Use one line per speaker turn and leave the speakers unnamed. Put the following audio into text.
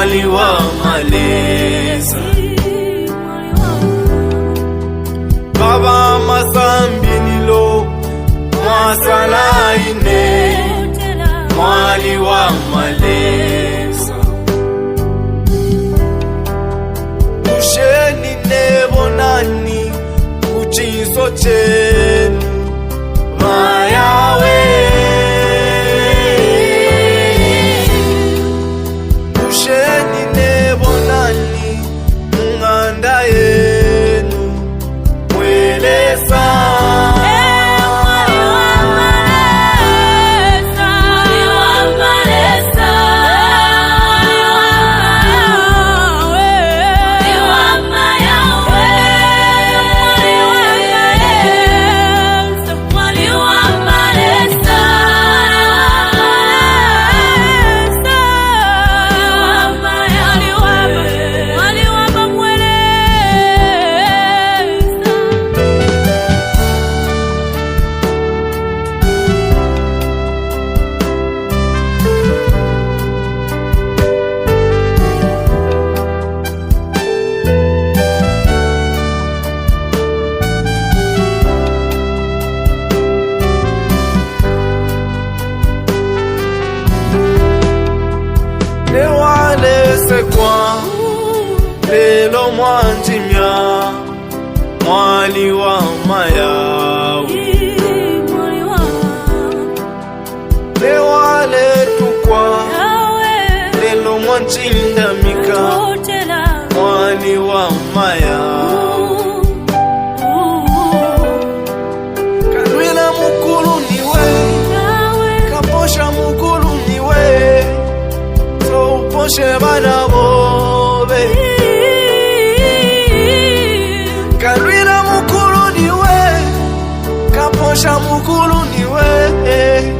mwali wa maleza. Baba masambi nilo masala ine, mwali wa maleza. Usheni nebonani kuchiso chenu mayawe. Usheni nebonani nganda yenu mwelesa. Kwa lelo mwanjimya mwali wa mayawi. Lewale tukwa lelo mwanjindamika mwali wa mayawi. Kalwila mukulu niwe, kaposha mukulu niwe, so uposhe bana bobe. Kalwila mukulu niwe, kaposha mukulu niwe.